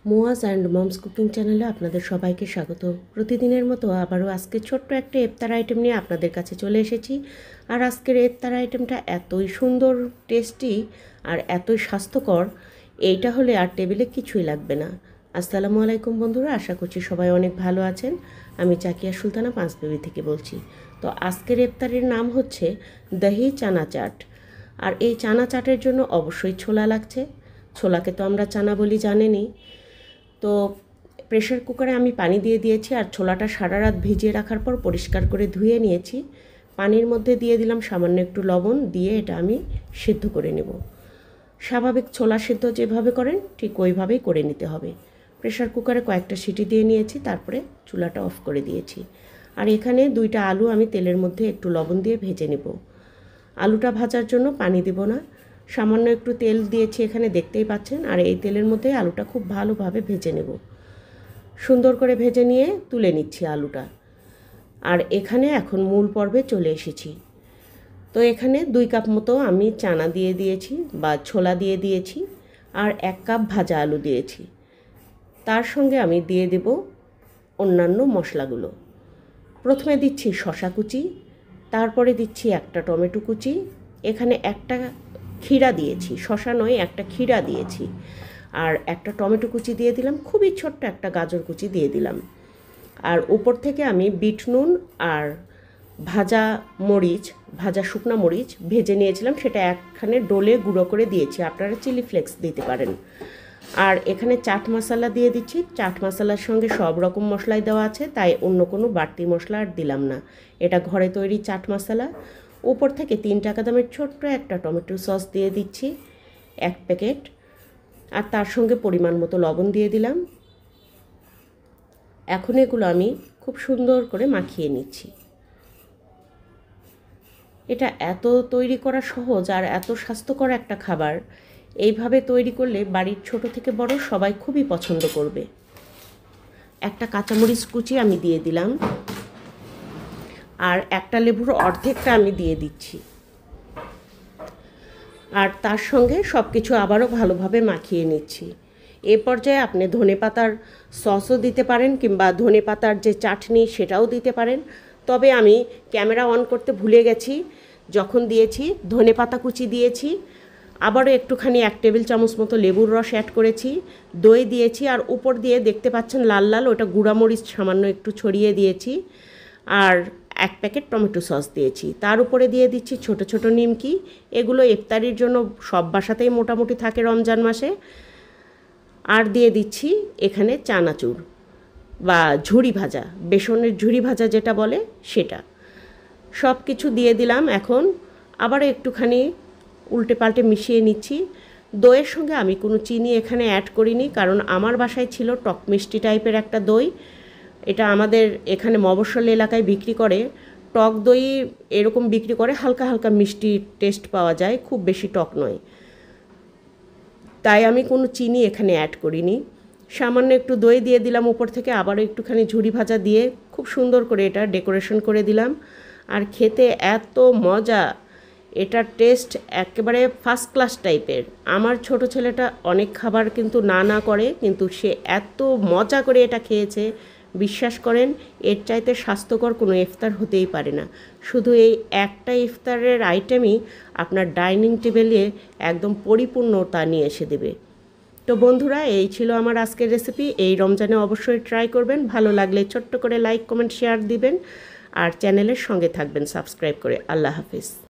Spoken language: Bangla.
মোয়াজ অ্যান্ড মমস কুকিং চ্যানেলে আপনাদের সবাইকে স্বাগত। প্রতিদিনের মতো আবারও আজকে ছোট্ট একটা ইফতার আইটেম নিয়ে আপনাদের কাছে চলে এসেছি। আর আজকের ইফতার আইটেমটা এতই সুন্দর, টেস্টি আর এতই স্বাস্থ্যকর, এইটা হলে আর টেবিলে কিছুই লাগবে না। আসসালামু আলাইকুম বন্ধুরা, আশা করছি সবাই অনেক ভালো আছেন। আমি চাকিয়া সুলতানা পাঁচবেবি থেকে বলছি। তো আজকের ইফতারের নাম হচ্ছে দহি চানা চাট। আর এই চানা চাটের জন্য অবশ্যই ছোলা লাগছে। ছোলাকে তো আমরা চানা বলি, জানেনই। তো প্রেশার কুকারে আমি পানি দিয়ে দিয়েছি আর ছোলাটা সারা রাত ভিজিয়ে রাখার পর পরিষ্কার করে ধুয়ে নিয়েছি। পানির মধ্যে দিয়ে দিলাম সামান্য একটু লবণ, দিয়ে এটা আমি সিদ্ধ করে নেব। স্বাভাবিক ছোলা সিদ্ধ যেভাবে করেন ঠিক ওইভাবেই করে নিতে হবে। প্রেশার কুকারে কয়েকটা সিটি দিয়ে নিয়েছি, তারপরে চুলাটা অফ করে দিয়েছি। আর এখানে 2টা আলু আমি তেলের মধ্যে একটু লবণ দিয়ে ভেজে নেব। আলুটা ভাজার জন্য পানি দেব না, সামান্য একটু তেল দিয়েছি এখানে, দেখতেই পাচ্ছেন। আর এই তেলের মধ্যে আলুটা খুব ভালোভাবে ভেজে নেব। সুন্দর করে ভেজে নিয়ে তুলে নিচ্ছি আলুটা। আর এখানে এখন মূল পর্বে চলে এসেছি। তো এখানে 2 কাপ মতো আমি চানা দিয়ে দিয়েছি বা ছোলা দিয়ে দিয়েছি, আর 1 কাপ ভাজা আলু দিয়েছি। তার সঙ্গে আমি দিয়ে দেব অন্যান্য মশলাগুলো। প্রথমে দিচ্ছি শসা কুচি, তারপরে দিচ্ছি একটা টমেটো কুচি, এখানে একটা ক্ষীরা দিয়েছি, শসা নয় একটা ক্ষীরা দিয়েছি, আর একটা টমেটো কুচি দিয়ে দিলাম, খুবই ছোট্ট একটা গাজর কুচি দিয়ে দিলাম। আর উপর থেকে আমি বিট নুন আর ভাজা মরিচ, ভাজা শুকনো মরিচ ভেজে নিয়েছিলাম, সেটা একখানে ডোলে গুঁড়ো করে দিয়েছি। আপনারা চিলি ফ্লেক্স দিতে পারেন। আর এখানে চাট মশলা দিয়ে দিচ্ছি। চাট মশলার সঙ্গে সব রকম মশলাই দেওয়া আছে, তাই অন্য কোনো বাড়তি মশলা আর দিলাম না। এটা ঘরে তৈরি চাট মশলা। উপর থেকে 3 টাকা দামের ছোট্ট একটা টমেটো সস দিয়ে দিচ্ছি, 1 প্যাকেট। আর তার সঙ্গে পরিমাণ মতো লবণ দিয়ে দিলাম। এখন এগুলো আমি খুব সুন্দর করে মাখিয়ে নিচ্ছি। এটা এত তৈরি করা সহজ আর এত স্বাস্থ্যকর একটা খাবার। এইভাবে তৈরি করলে বাড়ির ছোট থেকে বড় সবাই খুবই পছন্দ করবে। একটা কাঁচামরিচ কুচি আমি দিয়ে দিলাম, আর একটা লেবুর অর্ধেকটা আমি দিয়ে দিচ্ছি। আর তার সঙ্গে সব কিছু আবারও ভালোভাবে মাখিয়ে নিচ্ছি। এ পর্যায়ে আপনি ধনেপাতার সসও দিতে পারেন, কিংবা ধনেপাতার যে চাটনি সেটাও দিতে পারেন। তবে আমি ক্যামেরা অন করতে ভুলে গেছি, যখন দিয়েছি ধনেপাতা কুচি দিয়েছি, আবারও একটুখানি 1 টেবিল চামচ মতো লেবুর রস অ্যাড করেছি, দই দিয়েছি, আর উপর দিয়ে দেখতে পাচ্ছেন লাল লাল ওটা গুঁড়ামরিচ সামান্য একটু ছড়িয়ে দিয়েছি, আর 1 প্যাকেট টমেটো সস দিয়েছি। তার উপরে দিয়ে দিচ্ছি ছোট ছোট নিমকি। এগুলো ইফতারির জন্য সব বাসাতেই মোটামুটি থাকে রমজান মাসে। আর দিয়ে দিচ্ছি এখানে চানাচুর বা ঝুরি ভাজা, বেসনের ঝুরি ভাজা যেটা বলে সেটা। সব কিছু দিয়ে দিলাম। এখন আবার একটুখানি উল্টে পাল্টে মিশিয়ে নিচ্ছি। দইয়ের সঙ্গে আমি কোনো চিনি এখানে অ্যাড করিনি, কারণ আমার বাসায় ছিল টক মিষ্টি টাইপের একটা দই। এটা আমাদের এখানে মফস্বল এলাকায় বিক্রি করে, টক দই এরকম বিক্রি করে, হালকা হালকা মিষ্টি টেস্ট পাওয়া যায়, খুব বেশি টক নয়। তাই আমি কোনো চিনি এখানে অ্যাড করিনি। সামান্য একটু দই দিয়ে দিলাম উপর থেকে, আবারও একটুখানি ঝুরি ভাজা দিয়ে খুব সুন্দর করে এটা ডেকোরেশন করে দিলাম। আর খেতে এত মজা, এটার টেস্ট একেবারে ফার্স্ট ক্লাস টাইপের। আমার ছোট ছেলেটা অনেক খাবার কিন্তু না করে, কিন্তু সে এত মজা করে এটা খেয়েছে, বিশ্বাস করেন এর চাইতে স্বাস্থ্যকর কোনো ইফতার হতেই পারে না। শুধু এই একটা ইফতারের আইটেমই আপনার ডাইনিং টেবিলে একদম পরিপূর্ণতা নিয়ে এসে দেবে। তো বন্ধুরা, এই ছিল আমার আজকের রেসিপি। এই রমজানে অবশ্যই ট্রাই করবেন। ভালো লাগলে ছোট্ট করে লাইক, কমেন্ট, শেয়ার দিবেন, আর চ্যানেলের সঙ্গে থাকবেন সাবস্ক্রাইব করে। আল্লাহ হাফিজ।